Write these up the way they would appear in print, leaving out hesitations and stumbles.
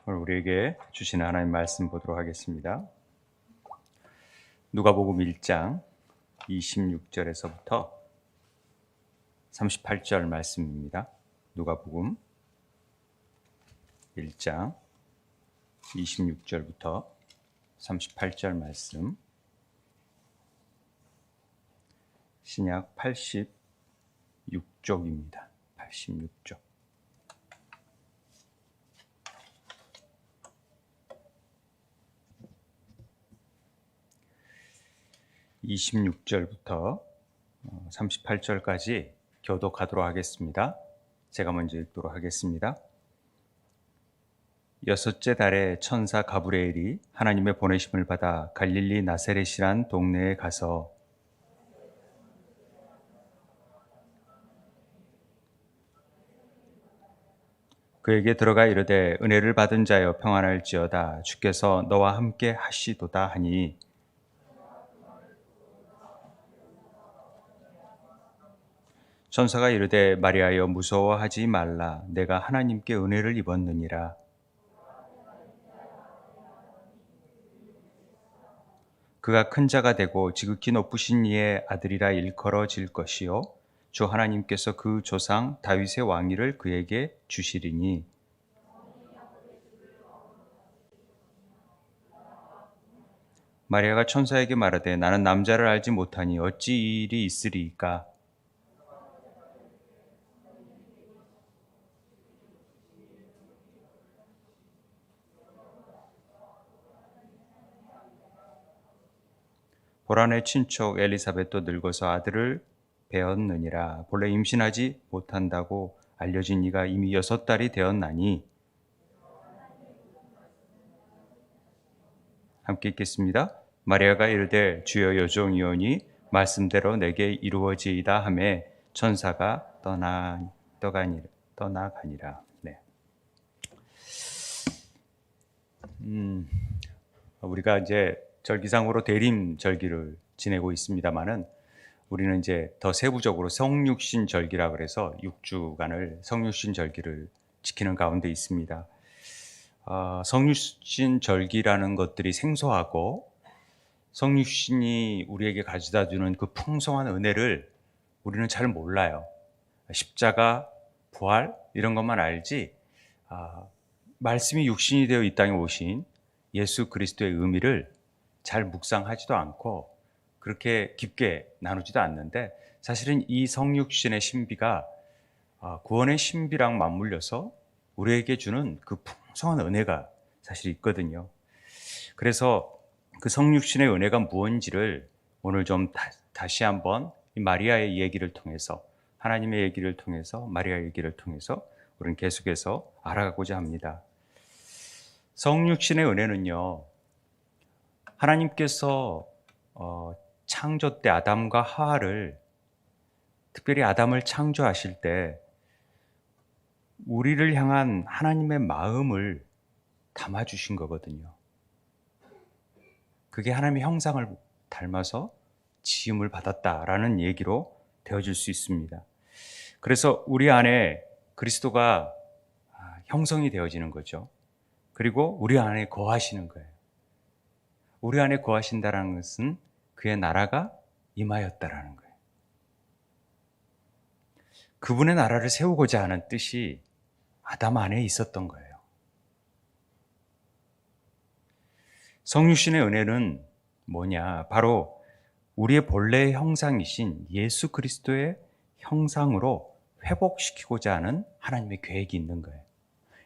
오늘 우리에게 주시는 하나님 말씀 보도록 하겠습니다. 누가복음 1장 26절에서부터 38절 말씀입니다. 누가복음 1장 26절부터 38절 말씀, 신약 86쪽입니다. 86쪽. 26절부터 38절까지 교독하도록 하겠습니다. 제가 먼저 읽도록 하겠습니다. 여섯째 달에 천사 가브리엘이 하나님의 보내심을 받아 갈릴리 나사렛이란 동네에 가서 그에게 들어가 이르되 은혜를 받은 자여 평안할지어다 주께서 너와 함께 하시도다 하니 천사가 이르되 마리아여 무서워하지 말라 내가 하나님께 은혜를 입었느니라. 그가 큰 자가 되고 지극히 높으신 이의 아들이라 일컬어질 것이요 주 하나님께서 그 조상 다윗의 왕위를 그에게 주시리니 마리아가 천사에게 말하되 나는 남자를 알지 못하니 어찌 이 일이 있으리이까. 보라 내 친척 엘리사벳도 늙어서 아들을 배었느니라. 본래 임신하지 못한다고 알려진 이가 이미 6달이 되었나니. 함께 읽겠습니다. 마리아가 이르되 주여 여종이오니 말씀대로 내게 이루어지이다 하매 천사가 떠나가니라. 네. 우리가 이제 절기상으로 대림 절기를 지내고 있습니다만은 우리는 이제 더 세부적으로 성육신 절기라 그래서 6주간을 성육신 절기를 지키는 가운데 있습니다. 성육신 절기라는 것들이 생소하고 성육신이 우리에게 가져다 주는 그 풍성한 은혜를 우리는 잘 몰라요. 십자가, 부활 이런 것만 알지 말씀이 육신이 되어 이 땅에 오신 예수 그리스도의 의미를 잘 묵상하지도 않고 그렇게 깊게 나누지도 않는데 사실은 이 성육신의 신비가 구원의 신비랑 맞물려서 우리에게 주는 그 풍성한 은혜가 사실 있거든요. 그래서 그 성육신의 은혜가 무엇인지를 오늘 좀 다시 한번 이 마리아의 얘기를 통해서 하나님의 얘기를 통해서 마리아의 얘기를 통해서 우리는 계속해서 알아가고자 합니다. 성육신의 은혜는요, 하나님께서 창조 때 아담과 하와를 특별히 아담을 창조하실 때 우리를 향한 하나님의 마음을 담아주신 거거든요. 그게 하나님의 형상을 닮아서 지음을 받았다라는 얘기로 되어질 수 있습니다. 그래서 우리 안에 그리스도가 형성이 되어지는 거죠. 그리고 우리 안에 거하시는 거예요. 우리 안에 거하신다는 것은 그의 나라가 임하였다라는 거예요. 그분의 나라를 세우고자 하는 뜻이 아담 안에 있었던 거예요. 성육신의 은혜는 뭐냐? 바로 우리의 본래의 형상이신 예수 그리스도의 형상으로 회복시키고자 하는 하나님의 계획이 있는 거예요.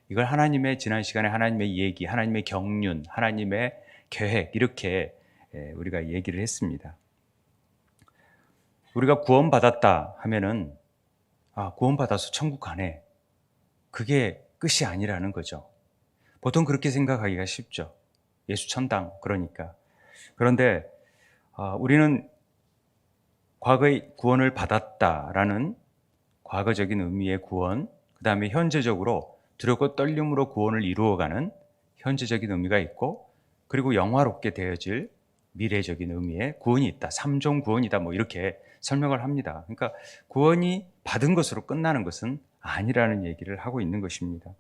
이걸 하나님의 지난 시간에 하나님의 얘기, 하나님의 경륜, 하나님의 계획 이렇게 우리가 얘기를 했습니다. 우리가 구원받았다 하면은 구원받아서 천국 가네. 그게 끝이 아니라는 거죠. 보통 그렇게 생각하기가 쉽죠. 예수 천당 그러니까. 그런데 우리는 과거에 구원을 받았다라는 과거적인 의미의 구원, 그 다음에 현재적으로 두렵고 떨림으로 구원을 이루어가는 현재적인 의미가 있고, 그리고 영화롭게 되어질 미래적인 의미의 구원이 있다. 3종 구원이다. 뭐 이렇게 설명을 합니다. 그러니까 구원이 받은 것으로 끝나는 것은 아니라는 얘기를 하고 있는 것입니다.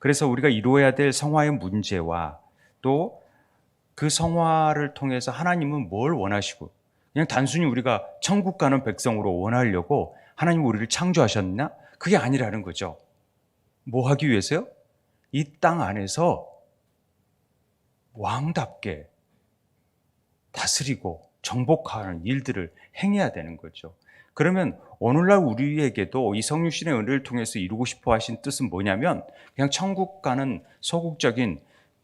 그래서 우리가 이루어야 될 성화의 문제와 또 그 성화를 통해서 하나님은 뭘 원하시고, 그냥 단순히 우리가 천국 가는 백성으로 원하려고 하나님 우리를 창조하셨나? 그게 아니라는 거죠. 뭐 하기 위해서요? 이 땅 안에서 왕답게 다스리고 정복하는 일들을 행해야 되는 거죠. 그러면 오늘날 우리에게도 이 성육신의 은혜를 통해서 이루고 싶어 하신 뜻은 뭐냐면, 그냥 천국 가는 소극적인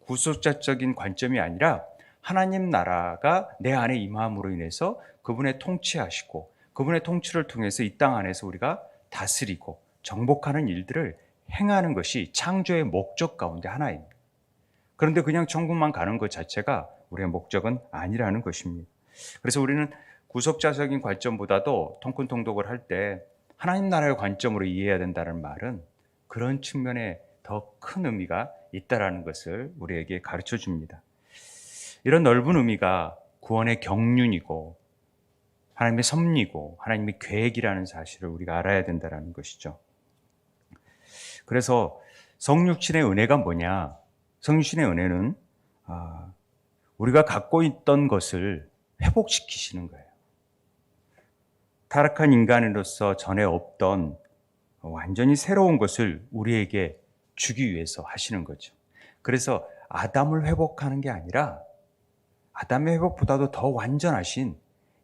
구속자적인 관점이 아니라 하나님 나라가 내 안에 임함으로 인해서 그분의 통치하시고 그분의 통치를 통해서 이 땅 안에서 우리가 다스리고 정복하는 일들을 행하는 것이 창조의 목적 가운데 하나입니다. 그런데 그냥 천국만 가는 것 자체가 우리의 목적은 아니라는 것입니다. 그래서 우리는 구속자적인 관점보다도 통큰통독을 할 때 하나님 나라의 관점으로 이해해야 된다는 말은 그런 측면에 더 큰 의미가 있다는 것을 우리에게 가르쳐 줍니다. 이런 넓은 의미가 구원의 경륜이고 하나님의 섭리고 하나님의 계획이라는 사실을 우리가 알아야 된다는 것이죠. 그래서 성육신의 은혜가 뭐냐? 성육신의 은혜는 우리가 갖고 있던 것을 회복시키시는 거예요. 타락한 인간으로서 전에 없던 완전히 새로운 것을 우리에게 주기 위해서 하시는 거죠. 그래서 아담을 회복하는 게 아니라 아담의 회복보다도 더 완전하신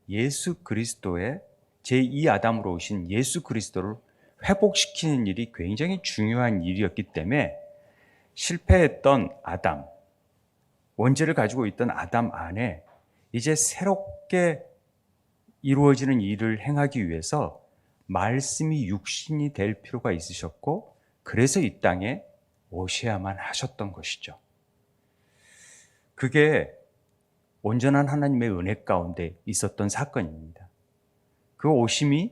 예수 그리스도의 제2 아담으로 오신 예수 그리스도를 회복시키는 일이 굉장히 중요한 일이었기 때문에 실패했던 아담, 원죄를 가지고 있던 아담 안에 이제 새롭게 이루어지는 일을 행하기 위해서 말씀이 육신이 될 필요가 있으셨고, 그래서 이 땅에 오셔야만 하셨던 것이죠. 그게 온전한 하나님의 은혜 가운데 있었던 사건입니다. 그 오심이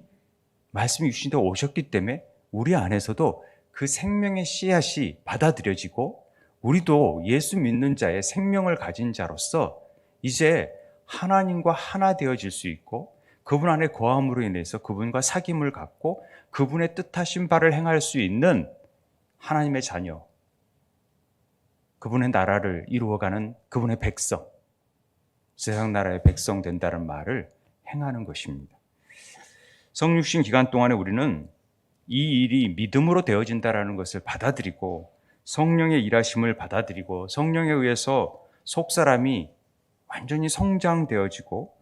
말씀이 육신이 되어 오셨기 때문에 우리 안에서도 그 생명의 씨앗이 받아들여지고 우리도 예수 믿는 자의 생명을 가진 자로서 이제 하나님과 하나 되어질 수 있고 그분 안에 거함으로 인해서 그분과 사귐을 갖고 그분의 뜻하신 바를 행할 수 있는 하나님의 자녀, 그분의 나라를 이루어가는 그분의 백성, 세상 나라의 백성 된다는 말을 행하는 것입니다. 성육신 기간 동안에 우리는 이 일이 믿음으로 되어진다는 것을 받아들이고 성령의 일하심을 받아들이고 성령에 의해서 속사람이 완전히 성장되어지고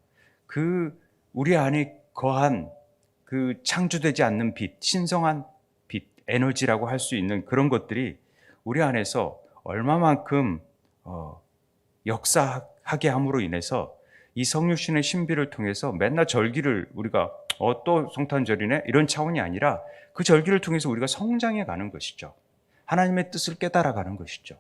그 우리 안에 거한 그 창조되지 않는 빛, 신성한 빛, 에너지라고 할 수 있는 그런 것들이 우리 안에서 얼마만큼 역사하게 함으로 인해서 이 성육신의 신비를 통해서 맨날 절기를 우리가 또 성탄절이네 이런 차원이 아니라 그 절기를 통해서 우리가 성장해 가는 것이죠. 하나님의 뜻을 깨달아가는 것이죠.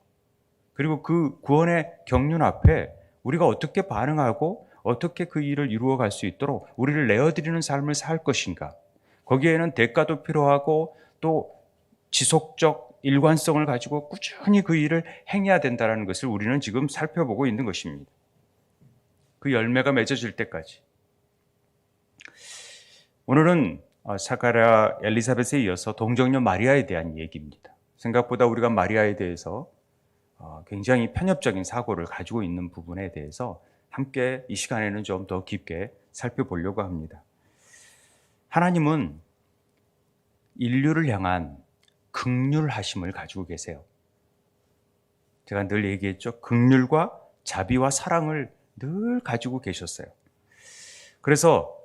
그리고 그 구원의 경륜 앞에 우리가 어떻게 반응하고 어떻게 그 일을 이루어갈 수 있도록 우리를 내어드리는 삶을 살 것인가. 거기에는 대가도 필요하고 또 지속적 일관성을 가지고 꾸준히 그 일을 행해야 된다는 것을 우리는 지금 살펴보고 있는 것입니다. 그 열매가 맺어질 때까지. 오늘은 사가랴 엘리사벳에 이어서 동정녀 마리아에 대한 얘기입니다. 생각보다 우리가 마리아에 대해서 굉장히 편협적인 사고를 가지고 있는 부분에 대해서 함께 이 시간에는 좀 더 깊게 살펴보려고 합니다. 하나님은 인류를 향한 긍휼하심을 가지고 계세요. 제가 늘 얘기했죠. 긍휼과 자비와 사랑을 늘 가지고 계셨어요. 그래서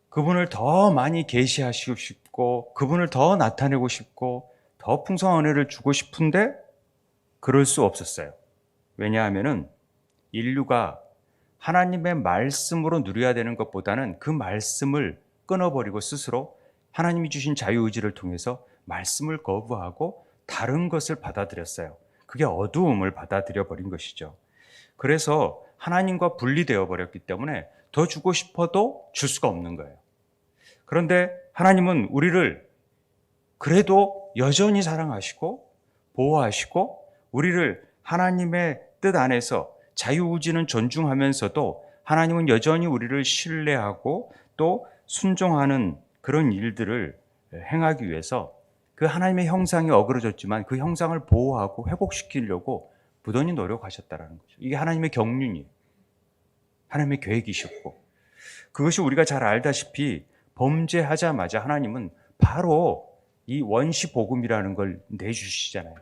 그분을 더 많이 계시하시고 싶고 그분을 더 나타내고 싶고 더 풍성한 은혜를 주고 싶은데 그럴 수 없었어요. 왜냐하면은 인류가 하나님의 말씀으로 누려야 되는 것보다는 그 말씀을 끊어버리고 스스로 하나님이 주신 자유의지를 통해서 말씀을 거부하고 다른 것을 받아들였어요. 그게 어두움을 받아들여 버린 것이죠. 그래서 하나님과 분리되어 버렸기 때문에 더 주고 싶어도 줄 수가 없는 거예요. 그런데 하나님은 우리를 그래도 여전히 사랑하시고 보호하시고 우리를 하나님의 뜻 안에서 자유의지는 존중하면서도 하나님은 여전히 우리를 신뢰하고 또 순종하는 그런 일들을 행하기 위해서 그 하나님의 형상이 어그러졌지만 그 형상을 보호하고 회복시키려고 부단히 노력하셨다라는 거죠. 이게 하나님의 경륜이에요. 하나님의 계획이셨고, 그것이 우리가 잘 알다시피 범죄하자마자 하나님은 바로 이 원시 복음이라는 걸 내주시잖아요.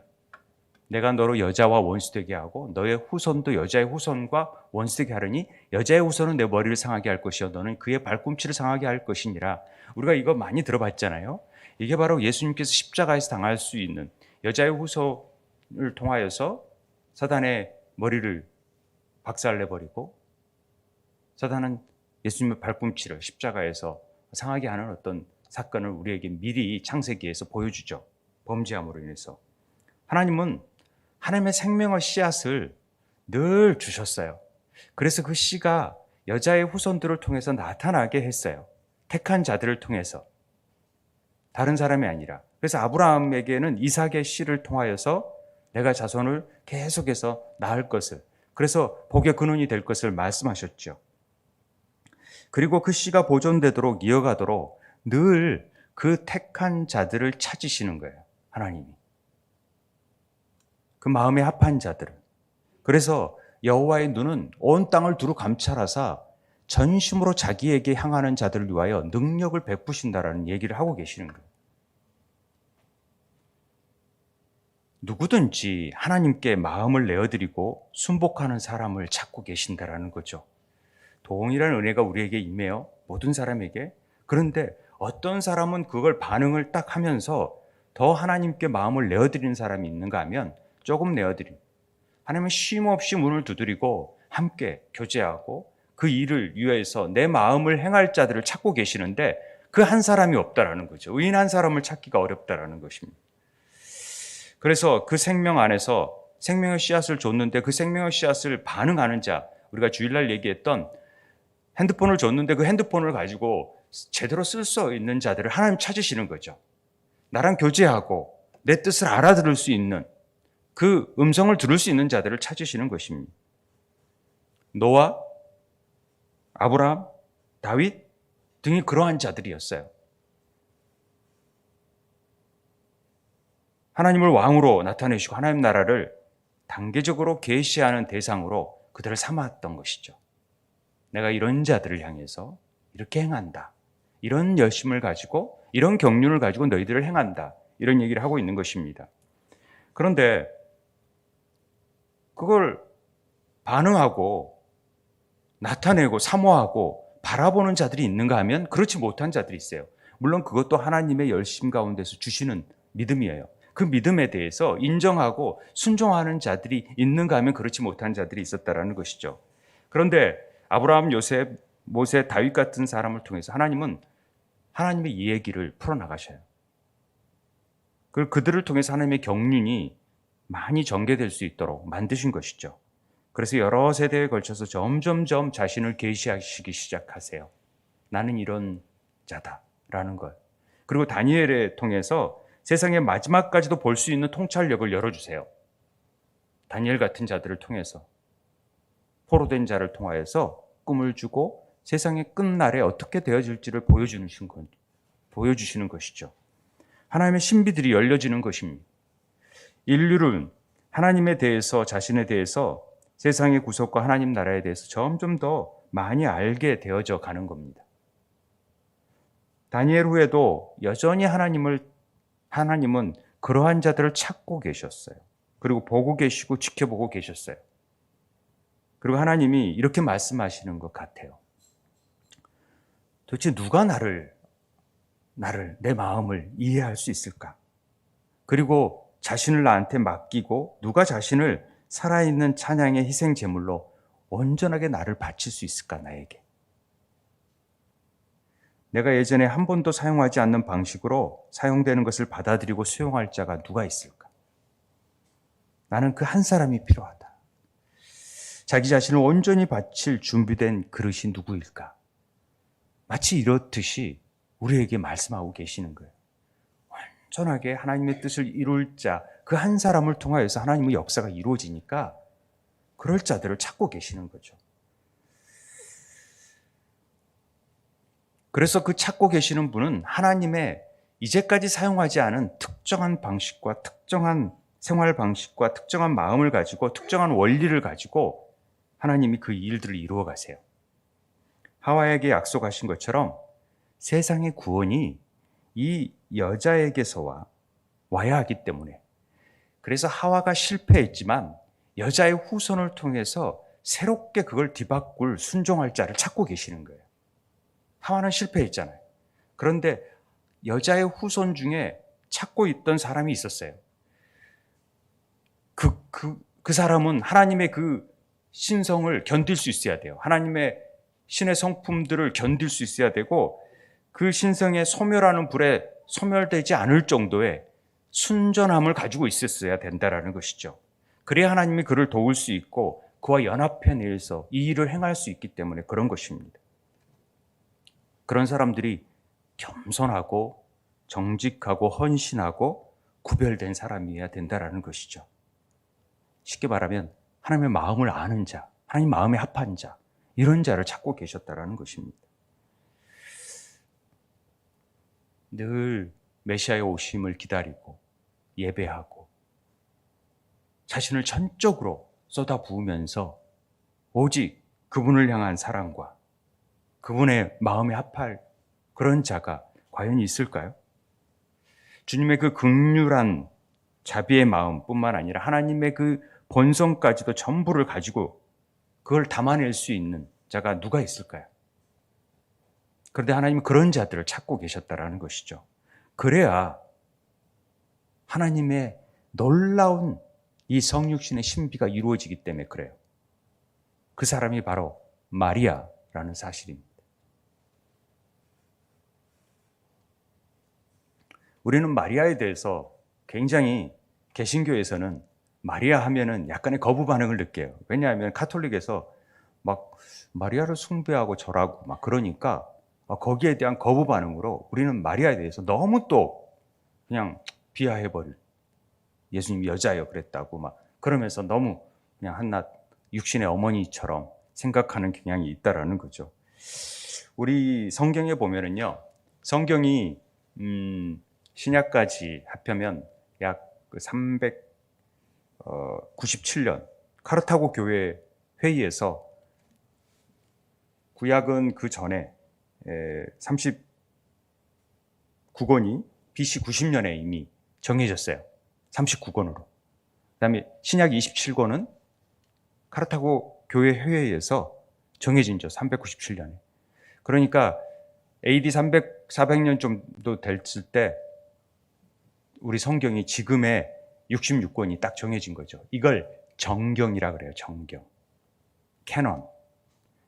내가 너로 여자와 원수되게 하고 너의 후손도 여자의 후손과 원수되게 하려니 여자의 후손은 내 머리를 상하게 할 것이요 너는 그의 발꿈치를 상하게 할 것이니라. 우리가 이거 많이 들어봤잖아요. 이게 바로 예수님께서 십자가에서 당할 수 있는, 여자의 후손을 통하여서 사단의 머리를 박살내버리고 사단은 예수님의 발꿈치를 십자가에서 상하게 하는 어떤 사건을 우리에게 미리 창세기에서 보여주죠. 범죄함으로 인해서. 하나님은 하나님의 생명의 씨앗을 늘 주셨어요. 그래서 그 씨가 여자의 후손들을 통해서 나타나게 했어요. 택한 자들을 통해서. 다른 사람이 아니라. 그래서 아브라함에게는 이삭의 씨를 통하여서 내가 자손을 계속해서 낳을 것을, 그래서 복의 근원이 될 것을 말씀하셨죠. 그리고 그 씨가 보존되도록 이어가도록 늘 그 택한 자들을 찾으시는 거예요. 하나님이. 그 마음에 합한 자들을. 그래서 여호와의 눈은 온 땅을 두루 감찰하사 전심으로 자기에게 향하는 자들을 위하여 능력을 베푸신다라는 얘기를 하고 계시는 거예요. 누구든지 하나님께 마음을 내어드리고 순복하는 사람을 찾고 계신다라는 거죠. 동일한 은혜가 우리에게 임해요. 모든 사람에게. 그런데 어떤 사람은 그걸 반응을 딱 하면서 더 하나님께 마음을 내어드리는 사람이 있는가 하면 조금 내어드림. 하나님은 쉼없이 문을 두드리고 함께 교제하고 그 일을 위해서 내 마음을 행할 자들을 찾고 계시는데 그 한 사람이 없다라는 거죠. 의인 한 사람을 찾기가 어렵다라는 것입니다. 그래서 그 생명 안에서 생명의 씨앗을 줬는데 그 생명의 씨앗을 반응하는 자, 우리가 주일날 얘기했던 핸드폰을 줬는데 그 핸드폰을 가지고 제대로 쓸 수 있는 자들을 하나님 찾으시는 거죠. 나랑 교제하고 내 뜻을 알아들을 수 있는, 그 음성을 들을 수 있는 자들을 찾으시는 것입니다. 노아, 아브라함, 다윗 등이 그러한 자들이었어요. 하나님을 왕으로 나타내시고 하나님 나라를 단계적으로 계시하는 대상으로 그들을 삼았던 것이죠. 내가 이런 자들을 향해서 이렇게 행한다. 이런 열심을 가지고, 이런 경륜을 가지고 너희들을 행한다. 이런 얘기를 하고 있는 것입니다. 그런데 그걸 반응하고 나타내고 사모하고 바라보는 자들이 있는가 하면 그렇지 못한 자들이 있어요. 물론 그것도 하나님의 열심 가운데서 주시는 믿음이에요. 그 믿음에 대해서 인정하고 순종하는 자들이 있는가 하면 그렇지 못한 자들이 있었다라는 것이죠. 그런데 아브라함, 요셉, 모세, 다윗 같은 사람을 통해서 하나님은 하나님의 이 얘기를 풀어나가셔요. 그들을 통해서 하나님의 경륜이 많이 전개될 수 있도록 만드신 것이죠. 그래서 여러 세대에 걸쳐서 점점점 자신을 계시하시기 시작하세요. 나는 이런 자다라는 걸. 그리고 다니엘을 통해서 세상의 마지막까지도 볼 수 있는 통찰력을 열어주세요. 다니엘 같은 자들을 통해서, 포로된 자를 통하여서 꿈을 주고 세상의 끝날에 어떻게 되어질지를 보여주시는 것이죠. 하나님의 신비들이 열려지는 것입니다. 인류는 하나님에 대해서, 자신에 대해서, 세상의 구속과 하나님 나라에 대해서 점점 더 많이 알게 되어져 가는 겁니다. 다니엘 후에도 여전히 하나님은 그러한 자들을 찾고 계셨어요. 그리고 보고 계시고 지켜보고 계셨어요. 그리고 하나님이 이렇게 말씀하시는 것 같아요. 도대체 누가 내 마음을 이해할 수 있을까? 그리고 자신을 나한테 맡기고 누가 자신을 살아있는 찬양의 희생 제물로 온전하게 나를 바칠 수 있을까, 나에게? 내가 예전에 한 번도 사용하지 않는 방식으로 사용되는 것을 받아들이고 수용할 자가 누가 있을까? 나는 그 한 사람이 필요하다. 자기 자신을 온전히 바칠 준비된 그릇이 누구일까? 마치 이렇듯이 우리에게 말씀하고 계시는 거예요. 온전하게 하나님의 뜻을 이룰 자, 그 한 사람을 통하여서 하나님의 역사가 이루어지니까 그럴 자들을 찾고 계시는 거죠. 그래서 그 찾고 계시는 분은 하나님의 이제까지 사용하지 않은 특정한 방식과 특정한 생활 방식과 특정한 마음을 가지고 특정한 원리를 가지고 하나님이 그 일들을 이루어 가세요. 하와에게 약속하신 것처럼 세상의 구원이 이 여자에게서 와야 하기 때문에, 그래서 하와가 실패했지만 여자의 후손을 통해서 새롭게 그걸 뒤바꿀 순종할 자를 찾고 계시는 거예요. 하와는 실패했잖아요. 그런데 여자의 후손 중에 찾고 있던 사람이 있었어요. 그 사람은 하나님의 그 신성을 견딜 수 있어야 돼요. 하나님의 신의 성품들을 견딜 수 있어야 되고, 그 신성의 소멸하는 불에 소멸되지 않을 정도의 순전함을 가지고 있었어야 된다라는 것이죠. 그래야 하나님이 그를 도울 수 있고 그와 연합해 내서 이 일을 행할 수 있기 때문에 그런 것입니다. 그런 사람들이 겸손하고 정직하고 헌신하고 구별된 사람이어야 된다라는 것이죠. 쉽게 말하면 하나님의 마음을 아는 자, 하나님 마음에 합한 자, 이런 자를 찾고 계셨다라는 것입니다. 늘 메시아의 오심을 기다리고 예배하고 자신을 전적으로 쏟아부으면서 오직 그분을 향한 사랑과 그분의 마음에 합할 그런 자가 과연 있을까요? 주님의 그 긍휼한 자비의 마음뿐만 아니라 하나님의 그 본성까지도 전부를 가지고 그걸 담아낼 수 있는 자가 누가 있을까요? 그런데 하나님은 그런 자들을 찾고 계셨다라는 것이죠. 그래야 하나님의 놀라운 이 성육신의 신비가 이루어지기 때문에 그래요. 그 사람이 바로 마리아라는 사실입니다. 우리는 마리아에 대해서 굉장히 개신교에서는 마리아 하면은 약간의 거부 반응을 느껴요. 왜냐하면 카톨릭에서 막 마리아를 숭배하고 절하고 막 그러니까 거기에 대한 거부 반응으로 우리는 마리아에 대해서 너무 또 그냥 비하해버릴, 예수님이 여자예요 그랬다고 막 그러면서 너무 그냥 한낱 육신의 어머니처럼 생각하는 경향이 있다라는 거죠. 우리 성경에 보면은요, 성경이 신약까지 합하면 약 397년 카르타고 교회 회의에서 구약은 그 전에 39권이 BC 90년에 이미 정해졌어요. 39권으로. 그다음에 신약 27권은 카르타고 교회 회의에서 정해진 죠. 397년에. 그러니까 AD 400년 정도 됐을 때 우리 성경이 지금의 66권이 딱 정해진 거죠. 이걸 정경이라 그래요. 정경. 캐논.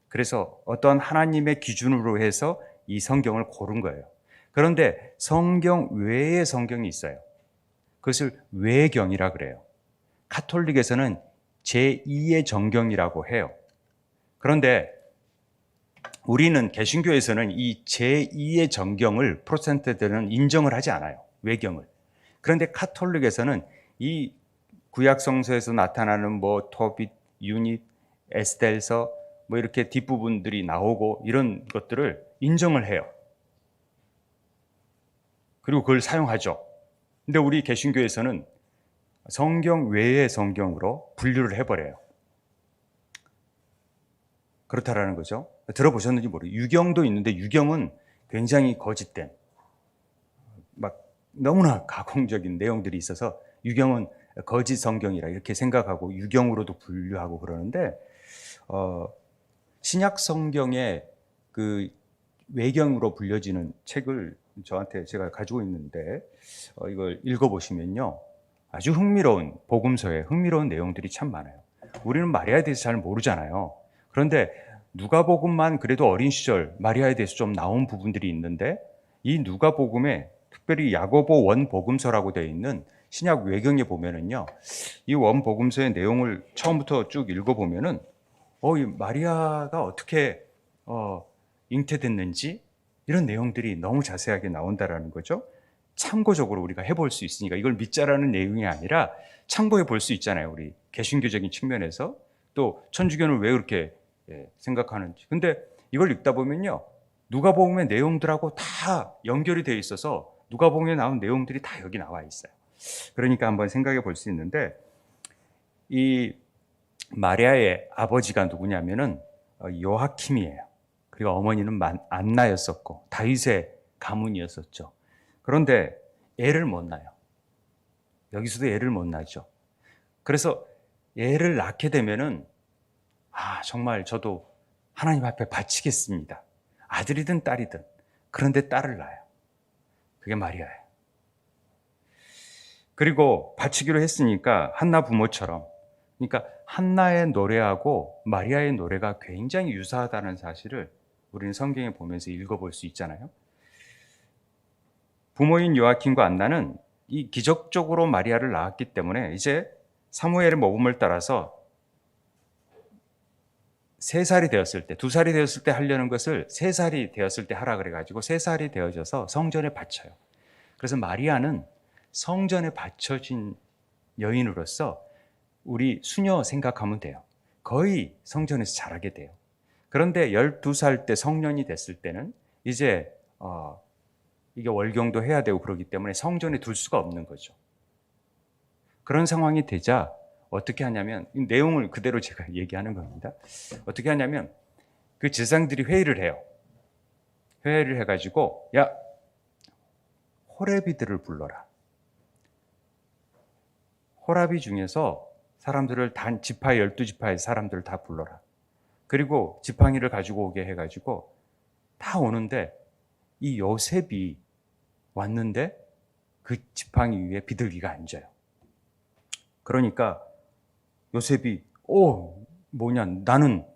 그래서 어떤 하나님의 기준으로 해서 이 성경을 고른 거예요. 그런데 성경 외의 성경이 있어요. 그것을 외경이라 그래요. 카톨릭에서는 제2의 정경이라고 해요. 그런데 우리는 개신교에서는 이 제2의 정경을 프로테스탄트들은 인정을 하지 않아요. 외경을. 그런데 카톨릭에서는 이 구약 성서에서 나타나는 뭐 토빗, 유닛, 에스텔서 뭐 이렇게 뒷부분들이 나오고 이런 것들을 인정을 해요. 그리고 그걸 사용하죠. 근데 우리 개신교에서는 성경 외의 성경으로 분류를 해버려요. 그렇다라는 거죠. 들어보셨는지 모르겠어요. 유경도 있는데 유경은 굉장히 거짓된, 막 너무나 가공적인 내용들이 있어서 유경은 거짓 성경이라 이렇게 생각하고 유경으로도 분류하고 그러는데, 신약 성경의 그 외경으로 불려지는 책을 저한테 제가 가지고 있는데 이걸 읽어보시면요, 아주 흥미로운 복음서에 흥미로운 내용들이 참 많아요. 우리는 마리아에 대해서 잘 모르잖아요. 그런데 누가복음만 그래도 어린 시절 마리아에 대해서 좀 나온 부분들이 있는데, 이 누가복음에 특별히 야고보 원복음서라고 되어 있는 신약 외경에 보면은요, 이 원복음서의 내용을 처음부터 쭉 읽어보면은 이 마리아가 어떻게 잉태됐는지 이런 내용들이 너무 자세하게 나온다라는 거죠. 참고적으로 우리가 해볼 수 있으니까, 이걸 믿자라는 내용이 아니라 참고해 볼 수 있잖아요. 우리 개신교적인 측면에서. 또 천주교는 왜 그렇게 생각하는지. 근데 이걸 읽다 보면요, 누가복음의 내용들하고 다 연결이 되어 있어서 누가복음에 나온 내용들이 다 여기 나와 있어요. 그러니까 한번 생각해 볼 수 있는데, 이 마리아의 아버지가 누구냐면은 요아킴이에요. 그리고 어머니는 안나였었고 다윗의 가문이었었죠. 그런데 애를 못 낳아요. 여기서도 애를 못 낳죠. 그래서 애를 낳게 되면은 정말 저도 하나님 앞에 바치겠습니다. 아들이든 딸이든. 그런데 딸을 낳아요. 그게 마리아예요. 그리고 바치기로 했으니까 한나 부모처럼, 그러니까 한나의 노래하고 마리아의 노래가 굉장히 유사하다는 사실을 우리는 성경에 보면서 읽어볼 수 있잖아요. 부모인 요아킴과 안나는 이 기적적으로 마리아를 낳았기 때문에 이제 사무엘의 모범을 따라서 3살이 되었을 때, 2살이 되었을 때 하려는 것을 3살이 되었을 때 하라 그래가지고 3살이 되어져서 성전에 바쳐요. 그래서 마리아는 성전에 바쳐진 여인으로서 우리 수녀 생각하면 돼요. 거의 성전에서 자라게 돼요. 그런데 12살 때 성년이 됐을 때는 이제 이게 월경도 해야 되고 그러기 때문에 성전에 둘 수가 없는 거죠. 그런 상황이 되자 어떻게 하냐면, 이 내용을 그대로 제가 얘기하는 겁니다. 어떻게 하냐면 그 제사장들이 회의를 해요. 회의를 해가지고 야, 호레비들을 불러라. 호라비 중에서 사람들을 단 지파 12지파의 사람들을 다 불러라. 그리고 지팡이를 가지고 오게 해가지고 다 오는데 이 요셉이 왔는데 그 지팡이 위에 비둘기가 앉아요. 그러니까 요셉이 나는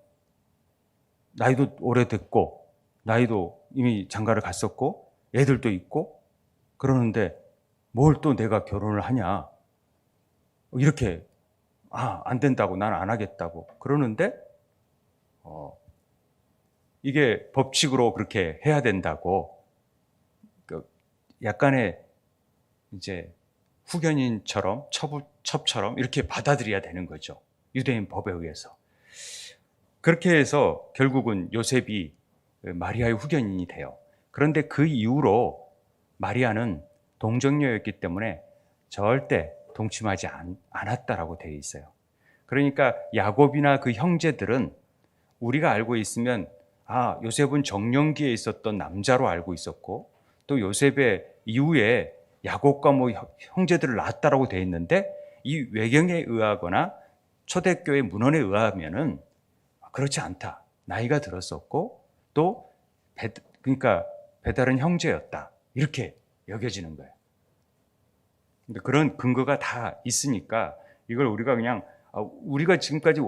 나이도 오래됐고 나이도 이미 장가를 갔었고 애들도 있고 그러는데 뭘 또 내가 결혼을 하냐, 이렇게 안 된다고, 난 안 하겠다고 그러는데 이게 법칙으로 그렇게 해야 된다고 약간의 이제 후견인처럼 첩처럼 이렇게 받아들여야 되는 거죠. 유대인 법에 의해서. 그렇게 해서 결국은 요셉이 마리아의 후견인이 돼요. 그런데 그 이후로 마리아는 동정녀였기 때문에 절대 동침하지 않았다라고 되어 있어요. 그러니까 야곱이나 그 형제들은 우리가 알고 있으면 요셉은 정년기에 있었던 남자로 알고 있었고, 또 요셉의 이후에 야곱과 형제들을 낳았다라고 되어 있는데, 이 외경에 의하거나 초대교회 문헌에 의하면은 그렇지 않다. 나이가 들었었고 또 그러니까 배다른 형제였다. 이렇게 여겨지는 거예요. 근데 그런 근거가 다 있으니까 이걸 우리가 그냥 우리가 지금까지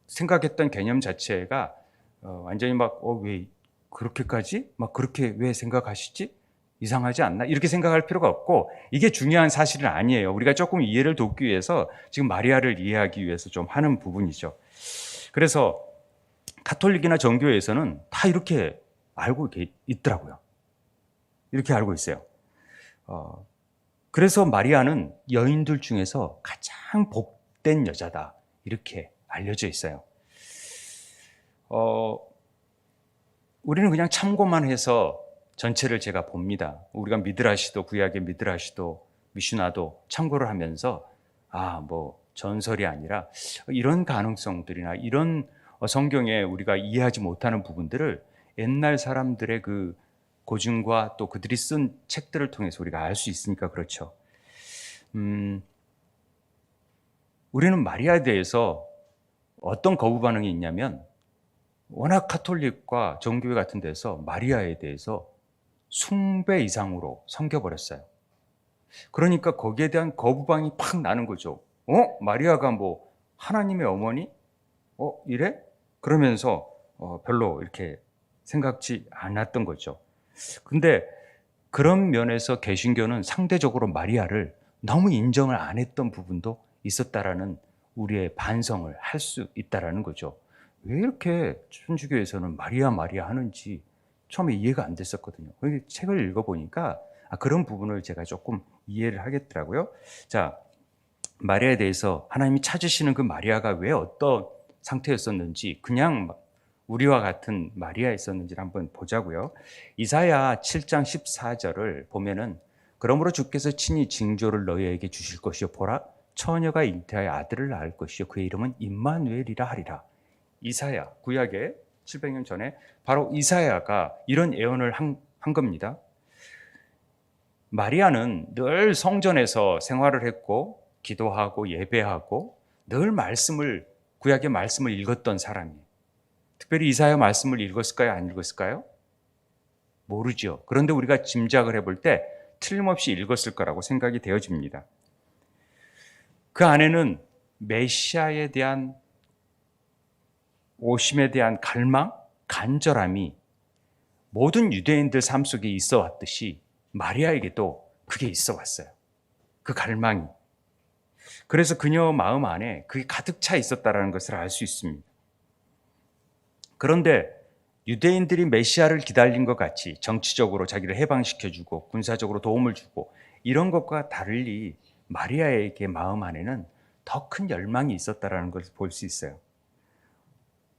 생각했던 개념 자체가 완전히 왜 그렇게까지 그렇게 왜 생각하시지? 이상하지 않나? 이렇게 생각할 필요가 없고, 이게 중요한 사실은 아니에요. 우리가 조금 이해를 돕기 위해서 지금 마리아를 이해하기 위해서 좀 하는 부분이죠. 그래서 가톨릭이나 정교회에서는 다 이렇게 알고 있더라고요. 이렇게 알고 있어요. 그래서 마리아는 여인들 중에서 가장 복된 여자다, 이렇게 알려져 있어요. 우리는 그냥 참고만 해서 전체를 제가 봅니다. 우리가 미드라시도, 구약의 미드라시도, 미슈나도 참고를 하면서 전설이 아니라 이런 가능성들이나 이런 성경에 우리가 이해하지 못하는 부분들을 옛날 사람들의 그 고증과 또 그들이 쓴 책들을 통해서 우리가 알 수 있으니까 그렇죠. 우리는 마리아에 대해서 어떤 거부 반응이 있냐면, 워낙 가톨릭과 정교회 같은 데서 마리아에 대해서 숭배 이상으로 섬겨버렸어요. 그러니까 거기에 대한 거부반응이 팍 나는 거죠. 마리아가 하나님의 어머니? 이래? 그러면서 별로 이렇게 생각지 않았던 거죠. 근데 그런 면에서 개신교는 상대적으로 마리아를 너무 인정을 안 했던 부분도 있었다라는 우리의 반성을 할 수 있다라는 거죠. 왜 이렇게 천주교에서는 마리아 하는지 처음에 이해가 안 됐었거든요. 책을 읽어보니까 그런 부분을 제가 조금 이해를 하겠더라고요. 자, 마리아에 대해서 하나님이 찾으시는 그 마리아가 왜 어떤 상태였었는지, 그냥 우리와 같은 마리아였었는지를 한번 보자고요. 이사야 7장 14절을 보면은 그러므로 주께서 친히 징조를 너희에게 주실 것이요 보라 처녀가 잉태하여 아들을 낳을 것이요 그의 이름은 임마누엘이라 하리라. 이사야 구약의 700년 전에 바로 이사야가 이런 예언을 한 겁니다. 마리아는 늘 성전에서 생활을 했고 기도하고 예배하고 늘 구약의 말씀을 읽었던 사람이에요. 특별히 이사야 말씀을 읽었을까요? 안 읽었을까요? 모르죠. 그런데 우리가 짐작을 해볼 때 틀림없이 읽었을 거라고 생각이 되어집니다. 그 안에는 메시아에 대한 오심에 대한 갈망, 간절함이 모든 유대인들 삶 속에 있어 왔듯이 마리아에게도 그게 있어 왔어요. 그 갈망이. 그래서 그녀 마음 안에 그게 가득 차 있었다는 것을 알 수 있습니다. 그런데 유대인들이 메시아를 기다린 것 같이 정치적으로 자기를 해방시켜주고 군사적으로 도움을 주고 이런 것과 달리 마리아에게 마음 안에는 더 큰 열망이 있었다는 것을 볼 수 있어요.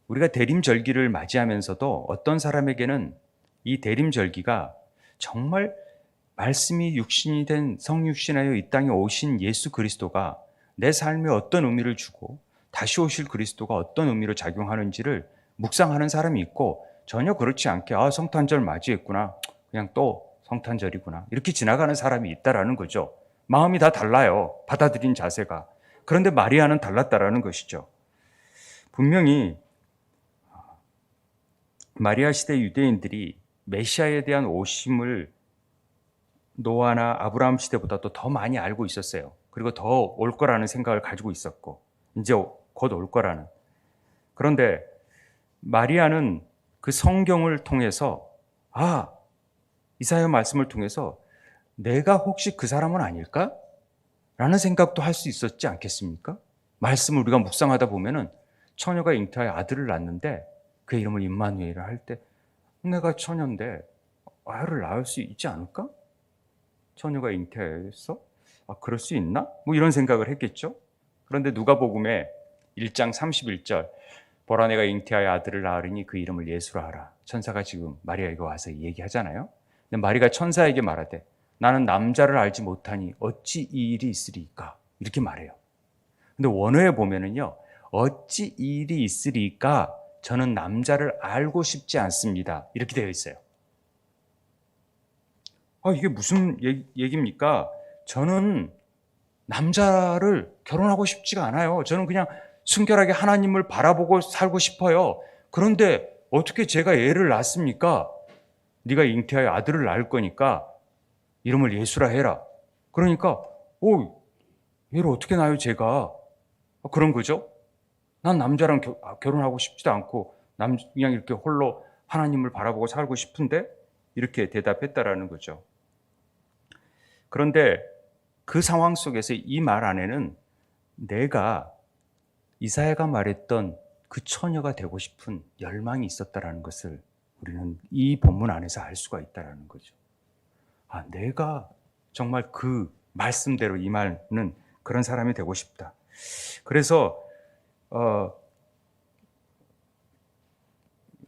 우리가 대림절기를 맞이하면서도 어떤 사람에게는 이 대림절기가 정말 말씀이 육신이 된 성육신하여 이 땅에 오신 예수 그리스도가 내 삶에 어떤 의미를 주고 다시 오실 그리스도가 어떤 의미로 작용하는지를 묵상하는 사람이 있고 전혀 그렇지 않게 성탄절 맞이했구나 그냥 또 성탄절이구나 이렇게 지나가는 사람이 있다라는 거죠. 마음이 다 달라요. 받아들인 자세가. 그런데 마리아는 달랐다라는 것이죠. 분명히 마리아 시대 유대인들이 메시아에 대한 오심을 노아나 아브라함 시대보다도 더 많이 알고 있었어요. 그리고 더 올 거라는 생각을 가지고 있었고 이제 곧 올 거라는. 그런데 마리아는 그 성경을 통해서 이사야 말씀을 통해서 내가 혹시 그 사람은 아닐까? 라는 생각도 할 수 있었지 않겠습니까? 말씀을 우리가 묵상하다 보면은 처녀가 잉태하여 아들을 낳는데 그 이름을 임마누엘이라 할 때 내가 처녀인데 아이를 낳을 수 있지 않을까? 처녀가 잉태해서 그럴 수 있나? 뭐 이런 생각을 했겠죠. 그런데 누가복음에 1장 31절 보라 내가 잉태하여 아들을 낳으리니 그 이름을 예수라 하라. 천사가 지금 마리아에게 와서 얘기하잖아요. 근데 마리아가 천사에게 말하되 나는 남자를 알지 못하니 어찌 이 일이 있으리까? 이렇게 말해요. 근데 원어에 보면은요. 어찌 이 일이 있으리까? 저는 남자를 알고 싶지 않습니다. 이렇게 되어 있어요. 이게 무슨 얘기입니까? 저는 남자를 결혼하고 싶지가 않아요. 저는 그냥 순결하게 하나님을 바라보고 살고 싶어요. 그런데 어떻게 제가 애를 낳습니까? 네가 잉태하여 아들을 낳을 거니까 이름을 예수라 해라. 그러니까 얘를 어떻게 낳아요 제가? 그런 거죠. 난 남자랑 결혼하고 싶지도 않고 그냥 이렇게 홀로 하나님을 바라보고 살고 싶은데 이렇게 대답했다라는 거죠. 그런데 그 상황 속에서 이 말 안에는 내가 이사야가 말했던 그 처녀가 되고 싶은 열망이 있었다라는 것을 우리는 이 본문 안에서 알 수가 있다라는 거죠. 내가 정말 그 말씀대로 이 말은 그런 사람이 되고 싶다. 그래서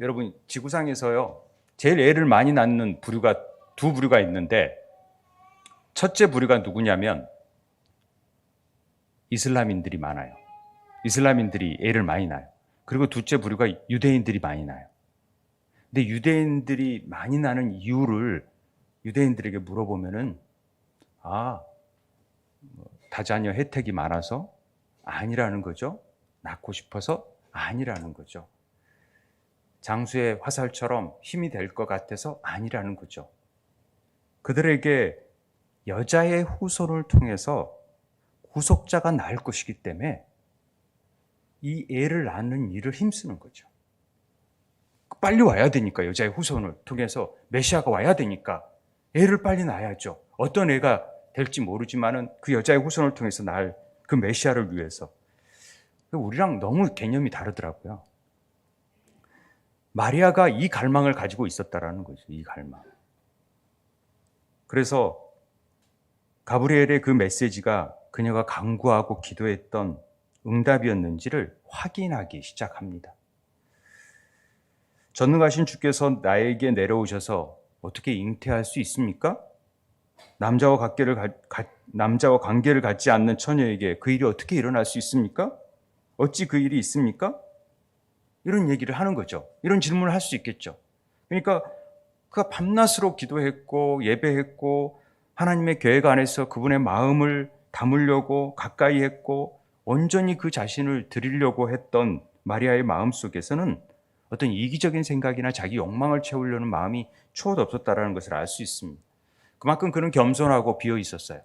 여러분 지구상에서요 제일 애를 많이 낳는 부류가 두 부류가 있는데 첫째 부류가 누구냐면 이슬람인들이 많아요. 이슬람인들이 애를 많이 낳아요. 그리고 둘째 부류가 유대인들이 많이 낳아요. 근데 유대인들이 많이 낳는 이유를 유대인들에게 물어보면은 다자녀 혜택이 많아서 아니라는 거죠. 낳고 싶어서 아니라는 거죠. 장수의 화살처럼 힘이 될 것 같아서 아니라는 거죠. 그들에게 여자의 후손을 통해서 구속자가 나을 것이기 때문에 이 애를 낳는 일을 힘쓰는 거죠. 빨리 와야 되니까 여자의 후손을 통해서 메시아가 와야 되니까 애를 빨리 낳아야죠. 어떤 애가 될지 모르지만은 그 여자의 후손을 통해서 낳을 그 메시아를 위해서. 우리랑 너무 개념이 다르더라고요. 마리아가 이 갈망을 가지고 있었다라는 거죠. 이 갈망. 그래서 가브리엘의 그 메시지가 그녀가 간구하고 기도했던 응답이었는지를 확인하기 시작합니다. 전능하신 주께서 나에게 내려오셔서 어떻게 잉태할 수 있습니까? 남자와 관계를 갖지 않는 처녀에게 그 일이 어떻게 일어날 수 있습니까? 어찌 그 일이 있습니까? 이런 얘기를 하는 거죠. 이런 질문을 할 수 있겠죠. 그러니까 그가 밤낮으로 기도했고 예배했고 하나님의 계획 안에서 그분의 마음을 담으려고 가까이 했고 온전히 그 자신을 드리려고 했던 마리아의 마음 속에서는 어떤 이기적인 생각이나 자기 욕망을 채우려는 마음이 초도 없었다라는 것을 알 수 있습니다. 그만큼 그는 겸손하고 비어 있었어요.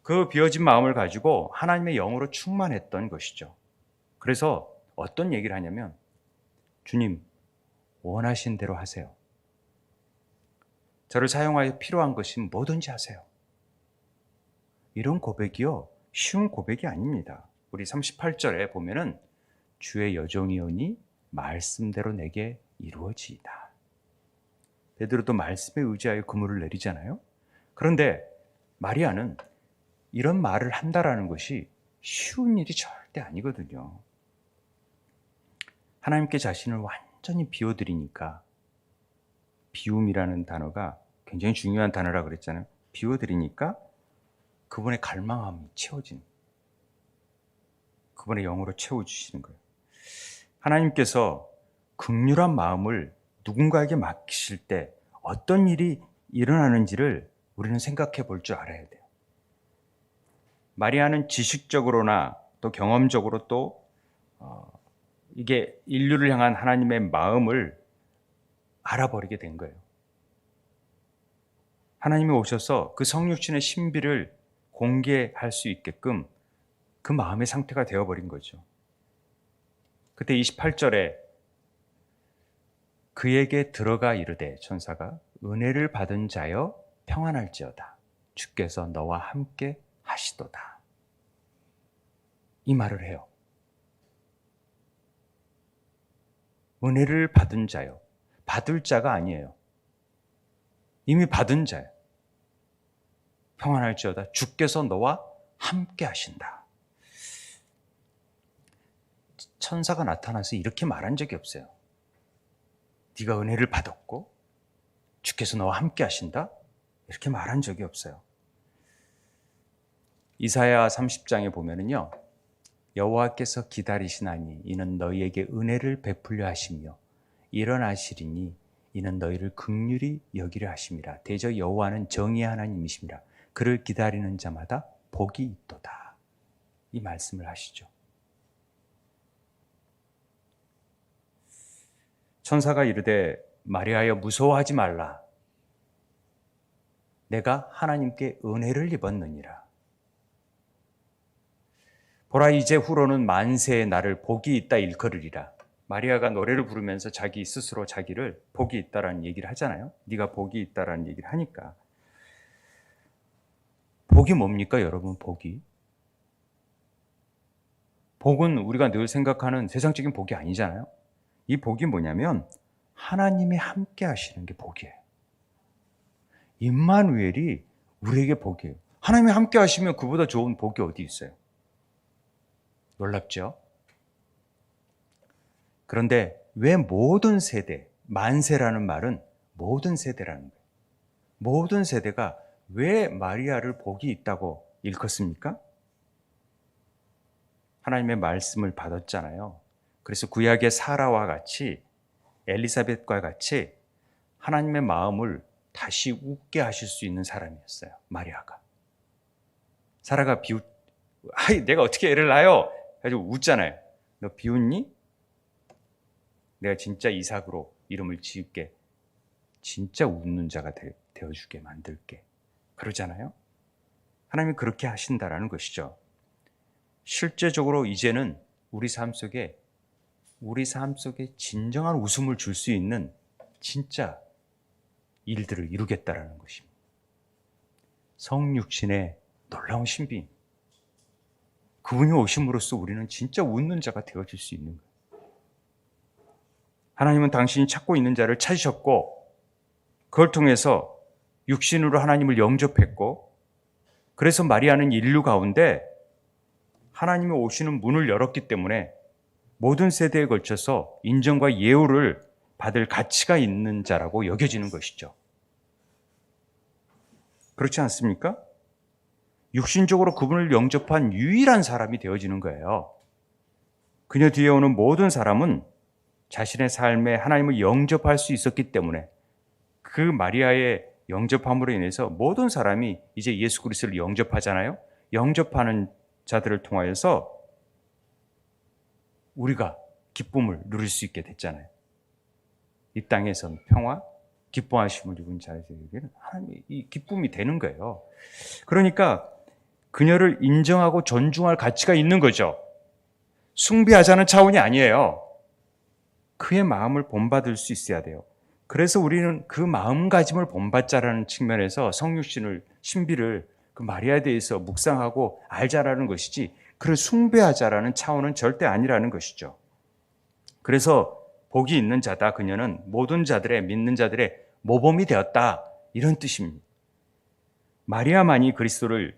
그 비어진 마음을 가지고 하나님의 영으로 충만했던 것이죠. 그래서 어떤 얘기를 하냐면 주님 원하신 대로 하세요. 저를 사용하여 필요한 것이 뭐든지 하세요. 이런 고백이요 쉬운 고백이 아닙니다. 우리 38절에 보면은 주의 여종이오니 말씀대로 내게 이루어지이다. 베드로도 말씀에 의지하여 그물을 내리잖아요. 그런데 마리아는 이런 말을 한다라는 것이 쉬운 일이 절대 아니거든요. 하나님께 자신을 완전히 비워드리니까, 비움이라는 단어가 굉장히 중요한 단어라 그랬잖아요. 비워드리니까 그분의 갈망함이 채워지는, 그분의 영으로 채워주시는 거예요. 하나님께서 긍휼한 마음을 누군가에게 맡기실 때 어떤 일이 일어나는지를 우리는 생각해 볼 줄 알아야 돼요. 마리아는 지식적으로나 또 경험적으로 또 이게 인류를 향한 하나님의 마음을 알아버리게 된 거예요. 하나님이 오셔서 그 성육신의 신비를 공개할 수 있게끔 그 마음의 상태가 되어버린 거죠. 그때 28절에 그에게 들어가 이르되 천사가 은혜를 받은 자여 평안할지어다. 주께서 너와 함께 하시도다. 이 말을 해요. 은혜를 받은 자요. 받을 자가 아니에요. 이미 받은 자예요. 평안할지어다. 주께서 너와 함께 하신다. 천사가 나타나서 이렇게 말한 적이 없어요. 네가 은혜를 받았고 주께서 너와 함께 하신다? 이렇게 말한 적이 없어요. 이사야 30장에 보면은요. 여호와께서 기다리시나니 이는 너희에게 은혜를 베풀려 하시며 일어나시리니 이는 너희를 긍휼히 여기려 하심이라. 대저 여호와는 정의의 하나님이심이라. 그를 기다리는 자마다 복이 있도다. 이 말씀을 하시죠. 천사가 이르되 마리아여 무서워하지 말라. 내가 하나님께 은혜를 입었느니라. 보라 이제 후로는 만세의 나를 복이 있다 일컬으리라. 마리아가 노래를 부르면서 자기 스스로 자기를 복이 있다라는 얘기를 하잖아요. 네가 복이 있다라는 얘기를 하니까. 복이 뭡니까 여러분? 복이. 복은 우리가 늘 생각하는 세상적인 복이 아니잖아요. 이 복이 뭐냐면 하나님이 함께 하시는 게 복이에요. 임마누엘이 우리에게 복이에요. 하나님이 함께 하시면 그보다 좋은 복이 어디 있어요? 놀랍죠? 그런데 왜 모든 세대, 만세라는 말은 모든 세대라는 거예요. 모든 세대가 왜 마리아를 복이 있다고 일컫습니까? 하나님의 말씀을 받았잖아요. 그래서 구약의 사라와 같이 엘리사벳과 같이 하나님의 마음을 다시 웃게 하실 수 있는 사람이었어요. 마리아가. 사라가 내가 어떻게 애를 낳아요? 가지고 웃잖아요. 너 비웃니? 내가 진짜 이삭으로 이름을 지을게. 진짜 웃는 자가 되어주게 만들게. 그러잖아요. 하나님이 그렇게 하신다라는 것이죠. 실제적으로 이제는 우리 삶 속에 진정한 웃음을 줄 수 있는 진짜 일들을 이루겠다라는 것입니다. 성육신의 놀라운 신비. 그분이 오심으로써 우리는 진짜 웃는 자가 되어질 수 있는 거예요. 하나님은 당신이 찾고 있는 자를 찾으셨고 그걸 통해서 육신으로 하나님을 영접했고 그래서 마리아는 인류 가운데 하나님이 오시는 문을 열었기 때문에 모든 세대에 걸쳐서 인정과 예우를 받을 가치가 있는 자라고 여겨지는 것이죠. 그렇지 않습니까? 육신적으로 그분을 영접한 유일한 사람이 되어지는 거예요. 그녀 뒤에 오는 모든 사람은 자신의 삶에 하나님을 영접할 수 있었기 때문에 그 마리아의 영접함으로 인해서 모든 사람이 이제 예수 그리스도를 영접하잖아요. 영접하는 자들을 통하여서 우리가 기쁨을 누릴 수 있게 됐잖아요. 이 땅에선 평화, 기뻐하심을 입은 자에게는 하나님의 이 기쁨이 되는 거예요. 그러니까 그녀를 인정하고 존중할 가치가 있는 거죠. 숭배하자는 차원이 아니에요. 그의 마음을 본받을 수 있어야 돼요. 그래서 우리는 그 마음가짐을 본받자라는 측면에서 신비를 그 마리아에 대해서 묵상하고 알자라는 것이지 그를 숭배하자라는 차원은 절대 아니라는 것이죠. 그래서 복이 있는 자다. 그녀는 모든 자들의 믿는 자들의 모범이 되었다. 이런 뜻입니다. 마리아만이 그리스도를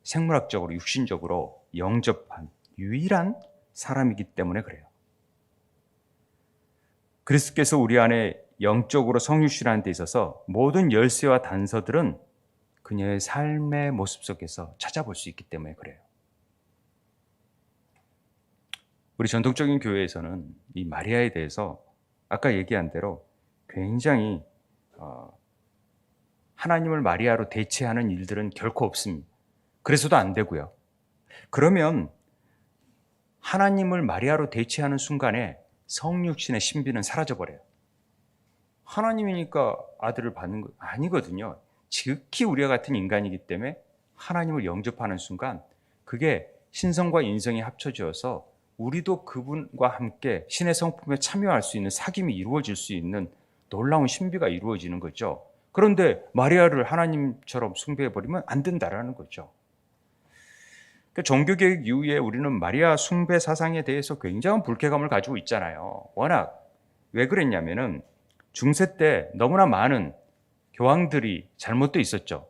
생물학적으로 육신적으로 영접한 유일한 사람이기 때문에 그래요. 그리스도께서 우리 안에 영적으로 성육신하는 데 있어서 모든 열쇠와 단서들은 그녀의 삶의 모습 속에서 찾아볼 수 있기 때문에 그래요. 우리 전통적인 교회에서는 이 마리아에 대해서 아까 얘기한 대로 굉장히 하나님을 마리아로 대체하는 일들은 결코 없습니다. 그래서도 안 되고요. 그러면 하나님을 마리아로 대체하는 순간에 성육신의 신비는 사라져버려요. 하나님이니까 아들을 받는 거 아니거든요. 지극히 우리와 같은 인간이기 때문에 하나님을 영접하는 순간 그게 신성과 인성이 합쳐져서 우리도 그분과 함께 신의 성품에 참여할 수 있는 사귐이 이루어질 수 있는 놀라운 신비가 이루어지는 거죠. 그런데 마리아를 하나님처럼 숭배해버리면 안 된다라는 거죠. 종교개혁 이후에 우리는 마리아 숭배 사상에 대해서 굉장한 불쾌감을 가지고 있잖아요. 워낙 왜 그랬냐면은 중세 때 너무나 많은 교황들이 잘못돼 있었죠.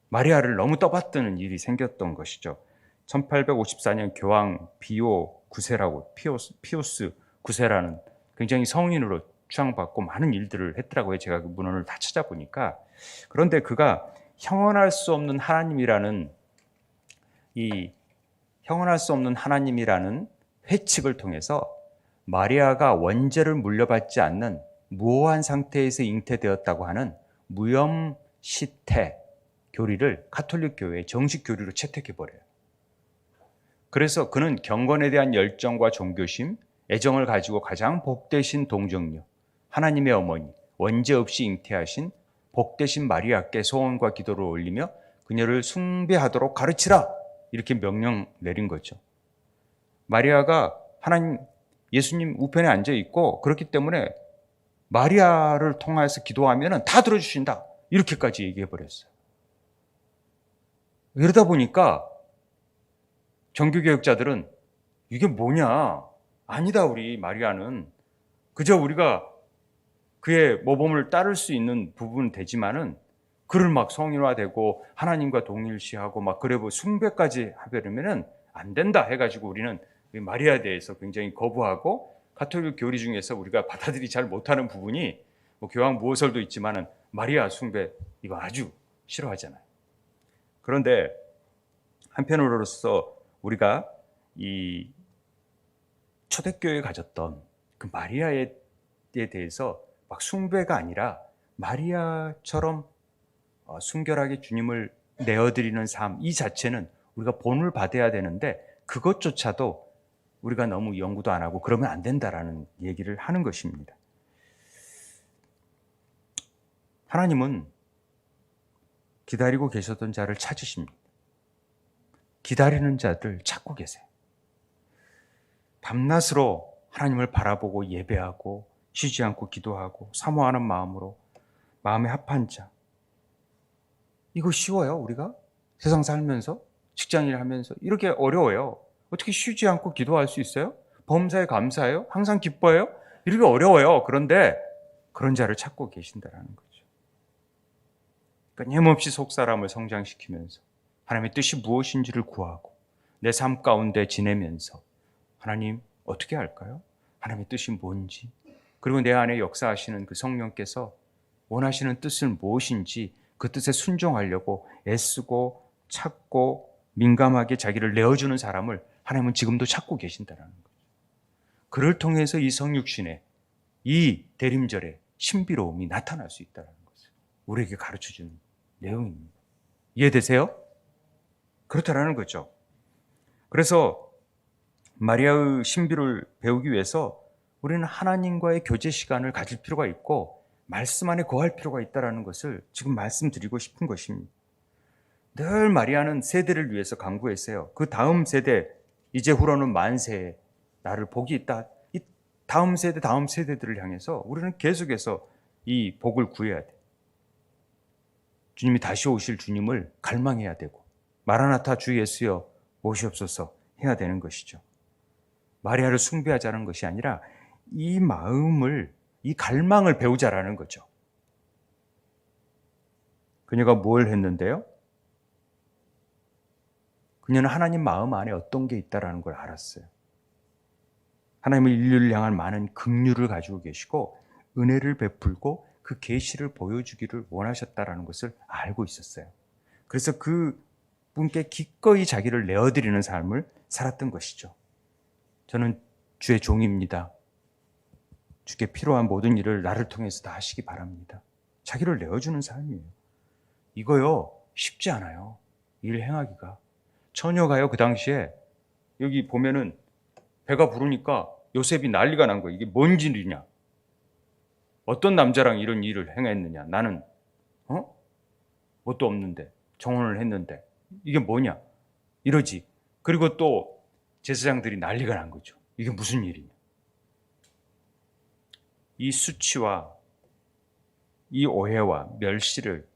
마리아를 너무 떠받드는 일이 생겼던 것이죠. 1854년 교황 비오 9세라고 피오스 9세라는 굉장히 성인으로 추앙받고 많은 일들을 했더라고요. 제가 그 문헌을 다 찾아보니까. 그런데 그가 형언할 수 없는 하나님이라는 회칙을 통해서 마리아가 원죄를 물려받지 않는 무오한 상태에서 잉태되었다고 하는 무염시태 교리를 가톨릭 교회의 정식 교리로 채택해버려요. 그래서 그는 경건에 대한 열정과 종교심, 애정을 가지고 가장 복되신 동정녀, 하나님의 어머니, 원죄 없이 잉태하신 복되신 마리아께 소원과 기도를 올리며 그녀를 숭배하도록 가르치라! 이렇게 명령 내린 거죠. 마리아가 예수님 우편에 앉아 있고 그렇기 때문에 마리아를 통해서 기도하면 다 들어주신다. 이렇게까지 얘기해 버렸어요. 이러다 보니까 종교개혁자들은 이게 뭐냐? 아니다, 우리 마리아는. 그저 우리가 그의 모범을 따를 수 있는 부분은 되지만은 그를 막 성인화되고 하나님과 동일시하고 막 그래 숭배까지 하려면은 안 된다 해가지고 우리는 마리아에 대해서 굉장히 거부하고 가톨릭 교리 중에서 우리가 받아들이지 잘 못하는 부분이 뭐 교황 무호설도 있지만은 마리아 숭배 이거 아주 싫어하잖아요. 그런데 한편으로서 우리가 이 초대교회에 가졌던 그 마리아에 대해서 막 숭배가 아니라 마리아처럼 순결하게 주님을 내어드리는 삶, 이 자체는 우리가 본을 받아야 되는데 그것조차도 우리가 너무 연구도 안 하고 그러면 안 된다라는 얘기를 하는 것입니다. 하나님은 기다리고 계셨던 자를 찾으십니다. 기다리는 자들 찾고 계세요. 밤낮으로 하나님을 바라보고 예배하고 쉬지 않고 기도하고 사모하는 마음으로 마음에 합한 자. 이거 쉬워요, 우리가? 세상 살면서? 직장일 하면서? 이렇게 어려워요. 어떻게 쉬지 않고 기도할 수 있어요? 범사에 감사해요? 항상 기뻐해요? 이렇게 어려워요. 그런데 그런 자를 찾고 계신다라는 거죠. 끊임없이 속사람을 성장시키면서 하나님의 뜻이 무엇인지를 구하고 내 삶 가운데 지내면서 하나님 어떻게 할까요? 하나님의 뜻이 뭔지, 그리고 내 안에 역사하시는 그 성령께서 원하시는 뜻은 무엇인지 그 뜻에 순종하려고 애쓰고 찾고 민감하게 자기를 내어주는 사람을 하나님은 지금도 찾고 계신다는 거죠. 그를 통해서 이 성육신의 이 대림절의 신비로움이 나타날 수 있다는 것을 우리에게 가르쳐주는 내용입니다. 이해되세요? 그렇다라는 거죠. 그래서 마리아의 신비를 배우기 위해서 우리는 하나님과의 교제 시간을 가질 필요가 있고 말씀 안에 거할 필요가 있다는 것을 지금 말씀드리고 싶은 것입니다. 늘 마리아는 세대를 위해서 간구했어요. 그 다음 세대, 이제 후로는 만세에 나를 복이 있다. 이 다음 세대들을 향해서 우리는 계속해서 이 복을 구해야 돼. 주님이 다시 오실 주님을 갈망해야 되고 마라나타 주 예수여 오시옵소서 해야 되는 것이죠. 마리아를 숭배하자는 것이 아니라 이 마음을, 이 갈망을 배우자라는 거죠. 그녀가 뭘 했는데요? 그녀는 하나님 마음 안에 어떤 게 있다라는 걸 알았어요. 하나님은 인류를 향한 많은 긍휼을 가지고 계시고 은혜를 베풀고 그 계시를 보여주기를 원하셨다라는 것을 알고 있었어요. 그래서 그 분께 기꺼이 자기를 내어드리는 삶을 살았던 것이죠. 저는 주의 종입니다. 주께 필요한 모든 일을 나를 통해서 다 하시기 바랍니다. 자기를 내어주는 삶이에요. 이거요, 쉽지 않아요. 일 행하기가. 처녀가요, 그 당시에 여기 보면은 배가 부르니까 요셉이 난리가 난 거예요. 이게 뭔 일이냐? 어떤 남자랑 이런 일을 행했느냐? 나는 뭣도 없는데 정혼을 했는데 이게 뭐냐? 이러지. 그리고 또 제사장들이 난리가 난 거죠. 이게 무슨 일이냐? 이 수치와 이 오해와 멸시를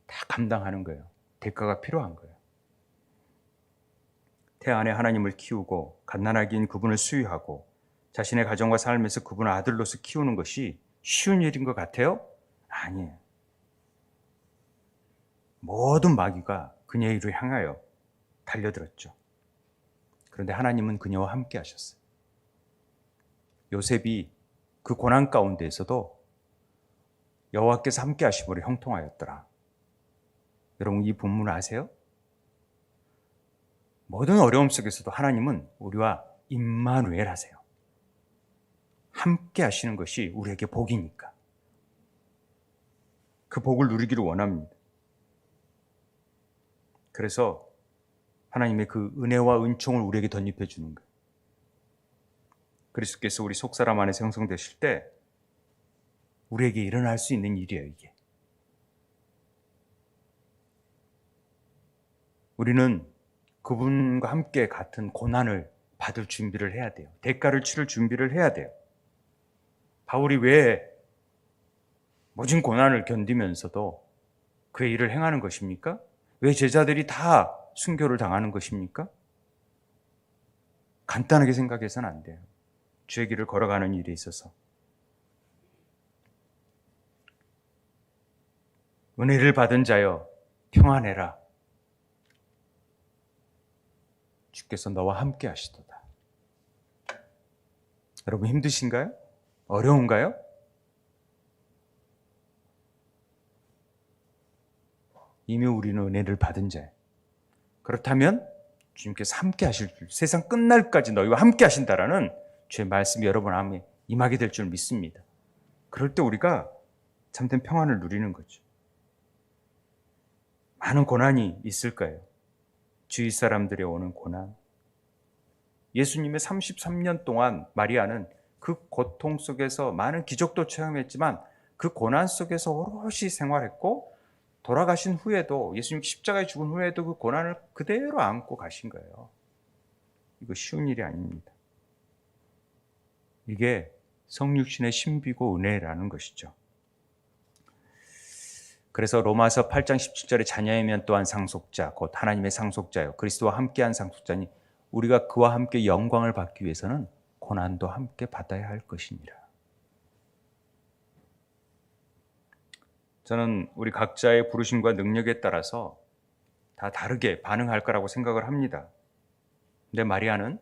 다 감당하는 거예요. 대가가 필요한 거예요. 태안에 하나님을 키우고 갓난아기인 그분을 수유하고 자신의 가정과 삶에서 그분을 아들로서 키우는 것이 쉬운 일인 것 같아요? 아니에요. 모든 마귀가 그녀의 일을 향하여 달려들었죠. 그런데 하나님은 그녀와 함께 하셨어요. 요셉이 그 고난 가운데에서도 여호와께서 함께 하심으로 형통하였더라. 여러분, 이 본문을 아세요? 모든 어려움 속에서도 하나님은 우리와 임마누엘 하세요. 함께 하시는 것이 우리에게 복이니까. 그 복을 누리기를 원합니다. 그래서 하나님의 그 은혜와 은총을 우리에게 덧입혀 주는 거예요. 그리스도께서 우리 속사람 안에 생성되실 때 우리에게 일어날 수 있는 일이에요, 이게. 우리는 그분과 함께 같은 고난을 받을 준비를 해야 돼요. 대가를 치를 준비를 해야 돼요. 바울이 왜 모진 고난을 견디면서도 그의 일을 행하는 것입니까? 왜 제자들이 다 순교를 당하는 것입니까? 간단하게 생각해서는 안 돼요. 주의 길을 걸어가는 일에 있어서. 은혜를 받은 자여 평안해라. 주께서 너와 함께 하시도다. 여러분, 힘드신가요? 어려운가요? 이미 우리는 은혜를 받은 자예요. 그렇다면 주님께서 함께 하실 줄, 세상 끝날까지 너희와 함께 하신다라는 주의 말씀이 여러분 안에 임하게 될 줄 믿습니다. 그럴 때 우리가 참된 평안을 누리는 거죠. 많은 고난이 있을 거예요. 주위 사람들이 오는 고난. 예수님의 33년 동안 마리아는 그 고통 속에서 많은 기적도 체험했지만 그 고난 속에서 오롯이 생활했고 돌아가신 후에도, 예수님 십자가에 죽은 후에도 그 고난을 그대로 안고 가신 거예요. 이거 쉬운 일이 아닙니다. 이게 성육신의 신비고 은혜라는 것이죠. 그래서 로마서 8장 17절에 자녀이면 또한 상속자, 곧 하나님의 상속자요, 그리스도와 함께한 상속자니 우리가 그와 함께 영광을 받기 위해서는 고난도 함께 받아야 할 것이니라. 저는 우리 각자의 부르심과 능력에 따라서 다 다르게 반응할 거라고 생각을 합니다. 근데 마리아는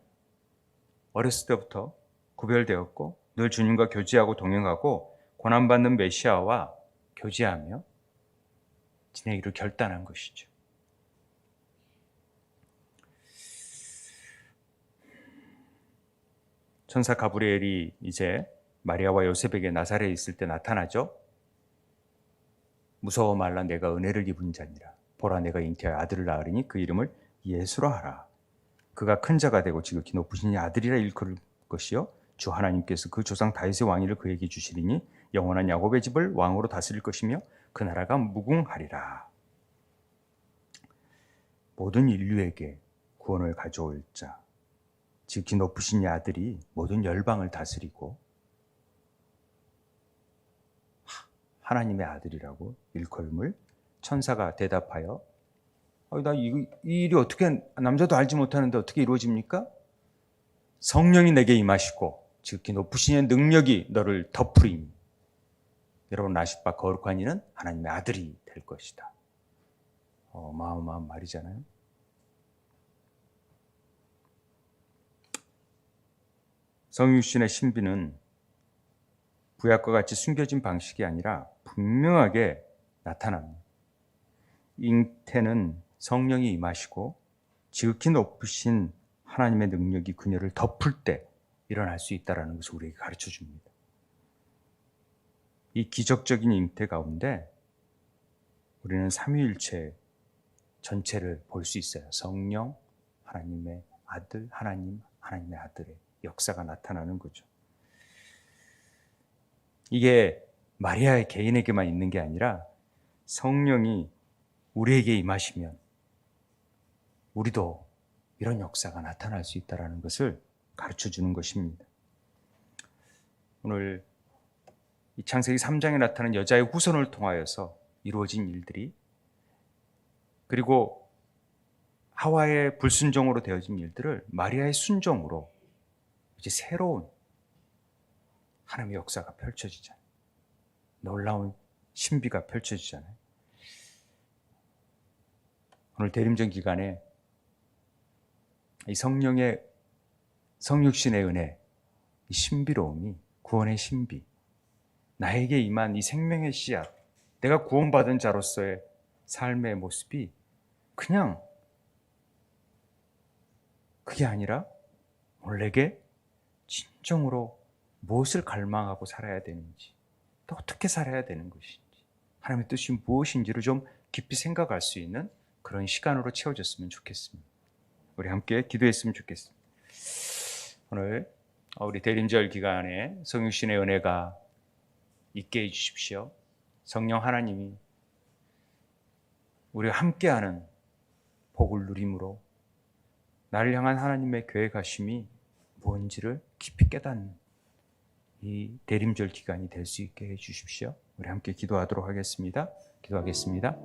어렸을 때부터 구별되었고 늘 주님과 교제하고 동행하고 고난받는 메시아와 교제하며 지내기로 결단한 것이죠. 천사 가브리엘이 이제 마리아와 요셉에게 나사렛에 있을 때 나타나죠. 무서워 말라, 내가 은혜를 입은 자니라. 보라, 내가 잉태하여 아들을 낳으리니 그 이름을 예수라 하라. 그가 큰 자가 되고 지극히 높으신 이 아들이라 일컬을 것이요 주 하나님께서 그 조상 다윗의 왕위를 그에게 주시리니 영원한 야곱의 집을 왕으로 다스릴 것이며 그 나라가 무궁하리라. 모든 인류에게 구원을 가져올 자, 지극히 높으신 이 아들이 모든 열방을 다스리고 하나님의 아들이라고 일컬음을 천사가 대답하여 나 이 일이 어떻게, 남자도 알지 못하는데 어떻게 이루어집니까? 성령이 내게 임하시고 지극히 높으신 이의 능력이 너를 덮으리니 여러분 아실 바 거룩한 이는 하나님의 아들이 될 것이다. 어마어마한 말이잖아요. 성육신의 신비는 구약과 같이 숨겨진 방식이 아니라 분명하게 나타납니다. 잉태는 성령이 임하시고 지극히 높으신 하나님의 능력이 그녀를 덮을 때 일어날 수 있다는 것을 우리에게 가르쳐 줍니다. 이 기적적인 잉태 가운데 우리는 삼위일체 전체를 볼 수 있어요. 성령, 하나님의 아들, 하나님의 아들의 역사가 나타나는 거죠. 이게 마리아의 개인에게만 있는 게 아니라 성령이 우리에게 임하시면 우리도 이런 역사가 나타날 수 있다는 것을 가르쳐 주는 것입니다. 오늘 이 창세기 3장에 나타난 여자의 후손을 통하여서 이루어진 일들이, 그리고 하와의 불순종으로 되어진 일들을 마리아의 순종으로 이제 새로운 하나님의 역사가 펼쳐지잖아요. 놀라운 신비가 펼쳐지잖아요. 오늘 대림절 기간에 이 성령의 성육신의 은혜, 이 신비로움이, 구원의 신비, 나에게 임한 이 생명의 씨앗, 내가 구원받은 자로서의 삶의 모습이 그냥 그게 아니라 오늘 내게 진정으로 무엇을 갈망하고 살아야 되는지, 또 어떻게 살아야 되는 것인지, 하나님의 뜻이 무엇인지를 좀 깊이 생각할 수 있는 그런 시간으로 채워졌으면 좋겠습니다. 우리 함께 기도했으면 좋겠습니다. 오늘 우리 대림절 기간에 성육신의 은혜가 있게 해주십시오. 성령 하나님이 우리가 함께하는 복을 누림으로 나를 향한 하나님의 계획하심이 뭔지를 깊이 깨닫는 이 대림절 기간이 될 수 있게 해주십시오. 우리 함께 기도하도록 하겠습니다. 기도하겠습니다.